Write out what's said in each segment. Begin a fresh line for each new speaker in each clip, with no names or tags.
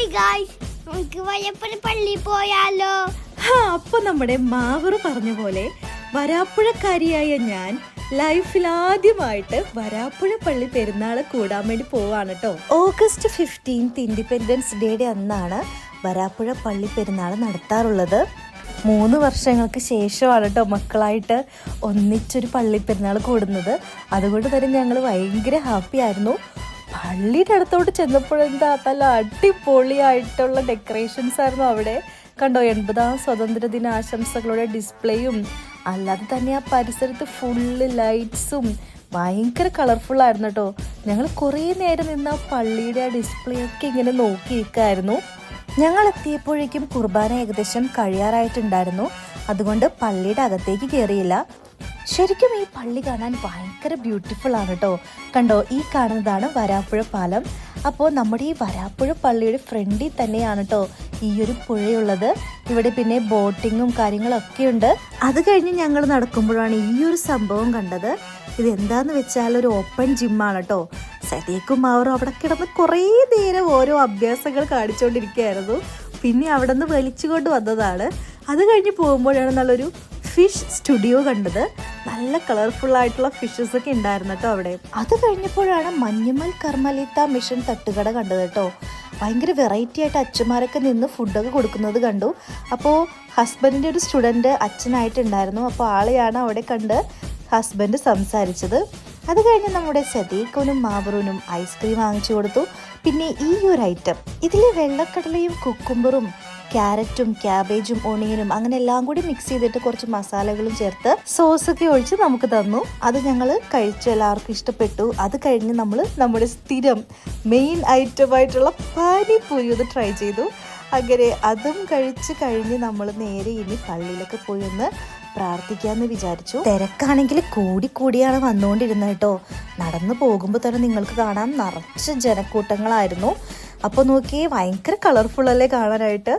നമുക്ക് വരാപ്പുഴ പള്ളി പോയാലോ?
അപ്പൊ നമ്മുടെ മാവൂർ പറഞ്ഞ പോലെ വരാപ്പുഴക്കാരിയായ ഞാൻ ലൈഫിൽ ആദ്യമായിട്ട് വരാപ്പുഴ പള്ളി പെരുന്നാള് കൂടാൻ വേണ്ടി പോവാണ് കേട്ടോ. ഓഗസ്റ്റ് 15 ഇൻഡിപെൻഡൻസ് ഡേയുടെ അന്നാണ് വരാപ്പുഴ പള്ളി പെരുന്നാൾ നടത്താറുള്ളത്. 3 വർഷങ്ങൾക്ക് ശേഷമാണ് കേട്ടോ മക്കളായിട്ട് ഒന്നിച്ചൊരു പള്ളി പെരുന്നാൾ കൂടുന്നത്. അതുകൊണ്ട് തന്നെ ഞങ്ങൾ ഭയങ്കര ഹാപ്പി ആയിരുന്നു. പള്ളിയുടെ അടുത്തോട്ട് ചെന്നപ്പോഴെന്താ നല്ല അടിപൊളിയായിട്ടുള്ള ഡെക്കറേഷൻസ് ആയിരുന്നു അവിടെ. കണ്ടോ, 80ാം സ്വാതന്ത്ര്യ ദിന ആശംസകളുടെ ഡിസ്പ്ലേയും അല്ലാതെ തന്നെ ആ പരിസരത്ത് ഫുള്ള് ലൈറ്റ്സും ഭയങ്കര കളർഫുൾ ആയിരുന്നു കേട്ടോ. ഞങ്ങൾ കുറേ നേരം നിന്ന് ആ പള്ളിയുടെ ആ ഡിസ്പ്ലേ ഒക്കെ ഇങ്ങനെ നോക്കിയിരിക്കായിരുന്നു. ഞങ്ങൾ എത്തിയപ്പോഴേക്കും കുർബാന ഏകദേശം കഴിയാറായിട്ടുണ്ടായിരുന്നു. അതുകൊണ്ട് പള്ളിയുടെ അകത്തേക്ക് കയറിയില്ല. ശരിക്കും ഈ പള്ളി കാണാൻ ഭയങ്കര ബ്യൂട്ടിഫുൾ ആണ് കേട്ടോ. കണ്ടോ, ഈ കാണുന്നതാണ് വരാപ്പുഴ പാലം. അപ്പോൾ നമ്മുടെ ഈ വരാപ്പുഴ പള്ളിയുടെ ഫ്രണ്ടിൽ തന്നെയാണ് കേട്ടോ ഈ ഒരു പുഴയുള്ളത്. ഇവിടെ പിന്നെ ബോട്ടിങ്ങും കാര്യങ്ങളൊക്കെ ഉണ്ട്. അത് കഴിഞ്ഞ് ഞങ്ങൾ നടക്കുമ്പോഴാണ് ഈ ഒരു സംഭവം കണ്ടത്. ഇതെന്താന്ന് വെച്ചാൽ ഒരു ഓപ്പൺ ജിമ്മാണ് കേട്ടോ. സദീഖും മാവറും അവിടെ കിടന്ന് കുറേ നേരം ഓരോ അഭ്യാസങ്ങൾ കാണിച്ചുകൊണ്ടിരിക്കുകയായിരുന്നു. പിന്നെ അവിടെ നിന്ന് വലിച്ചുകൊണ്ട് വന്നതാണ്. അത് കഴിഞ്ഞ് പോകുമ്പോഴാണ് നല്ലൊരു ഫിഷ് സ്റ്റുഡിയോ കണ്ടത്. നല്ല കളർഫുൾ ആയിട്ടുള്ള ഫിഷസ് ഒക്കെ ഉണ്ടായിരുന്നു കേട്ടോ അവിടെ. അത് കഴിഞ്ഞപ്പോഴാണ് മഞ്ഞുമൽ കർമ്മലിത്ത മിഷൻ തട്ടുകട കണ്ടത് കേട്ടോ. ഭയങ്കര വെറൈറ്റി ആയിട്ട് അച്ഛന്മാരൊക്കെ നിന്ന് ഫുഡൊക്കെ കൊടുക്കുന്നത് കണ്ടു. അപ്പോൾ ഹസ്ബൻഡിൻ്റെ ഒരു സ്റ്റുഡൻറ്റ് അച്ഛനായിട്ടുണ്ടായിരുന്നു. അപ്പോൾ ആളെയാണ് അവിടെ കണ്ട് ഹസ്ബൻഡ് സംസാരിച്ചത്. അത് കഴിഞ്ഞ് നമ്മുടെ സദീഖുനും മാവറൂനും ഐസ്ക്രീം വാങ്ങിച്ചു കൊടുത്തു. പിന്നെ ഈ ഒരു ഐറ്റം, ഇതിൽ വെള്ളക്കടലയും കുക്കുംബറും ക്യാരറ്റും ക്യാബേജും ഒണിയനും അങ്ങനെ എല്ലാം കൂടി മിക്സ് ചെയ്തിട്ട് കുറച്ച് മസാലകളും ചേർത്ത് സോസൊക്കെ ഒഴിച്ച് നമുക്ക് തന്നു. അത് ഞങ്ങൾ കഴിച്ചു, എല്ലാവർക്കും ഇഷ്ടപ്പെട്ടു. അത് കഴിഞ്ഞ് നമ്മൾ നമ്മുടെ സ്ഥിരം മെയിൻ ഐറ്റമായിട്ടുള്ള പാനിപൂരി ഒന്ന് ട്രൈ ചെയ്തു. അങ്ങനെ അതും കഴിച്ച് കഴിഞ്ഞ് നമ്മൾ നേരെ ഇനി പള്ളിയിലൊക്കെ പോയി ഒന്ന് പ്രാർത്ഥിക്കാമെന്ന് വിചാരിച്ചു. തിരക്കാണെങ്കിൽ കൂടിയാണ് വന്നുകൊണ്ടിരുന്നത് കേട്ടോ. നടന്നു പോകുമ്പോൾ തന്നെ നിങ്ങൾക്ക് കാണാം നിറച്ച് ജനക്കൂട്ടങ്ങളായിരുന്നു. അപ്പോൾ നോക്കിയേ, ഭയങ്കര കളർഫുൾ അല്ലേ കാണാനായിട്ട്.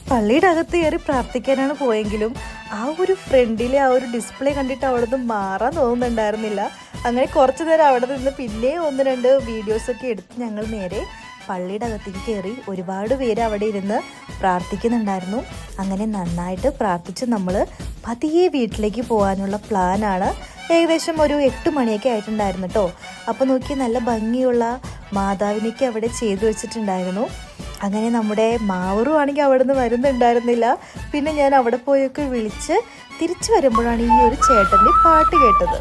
പള്ളിയുടെ അകത്ത് കയറി പ്രാർത്ഥിക്കാനാണ് പോയെങ്കിലും ആ ഒരു ഫ്രണ്ടിലെ ആ ഒരു ഡിസ്പ്ലേ കണ്ടിട്ട് അവിടെ നിന്ന് മാറാൻ തോന്നുന്നുണ്ടായിരുന്നില്ല. അങ്ങനെ കുറച്ച് നേരം അവിടെ നിന്ന് പിന്നെ 1-2 വീഡിയോസൊക്കെ എടുത്ത് ഞങ്ങൾ നേരെ പള്ളിയുടെ അകത്തേക്ക് കയറി. ഒരുപാട് പേര് അവിടെ ഇരുന്ന് പ്രാർത്ഥിക്കുന്നുണ്ടായിരുന്നു. അങ്ങനെ നന്നായിട്ട് പ്രാർത്ഥിച്ച് നമ്മൾ പതിയെ വീട്ടിലേക്ക് പോകാനുള്ള പ്ലാനാണ്. ഏകദേശം ഒരു 8 മണിയൊക്കെ ആയിട്ടുണ്ടായിരുന്നു കേട്ടോ. അപ്പോൾ നോക്കി, നല്ല ഭംഗിയുള്ള മാതാവിനൊക്കെ അവിടെ ചെയ്തു വെച്ചിട്ടുണ്ടായിരുന്നു. അങ്ങനെ നമ്മുടെ മാവറും ആണെങ്കിൽ അവിടെ നിന്ന് വരുന്നുണ്ടായിരുന്നില്ല. പിന്നെ ഞാൻ അവിടെ പോയൊക്കെ വിളിച്ച് തിരിച്ചു വരുമ്പോഴാണ് ഈ ഒരു ചേട്ടൻ്റെ പാട്ട് കേട്ടത്.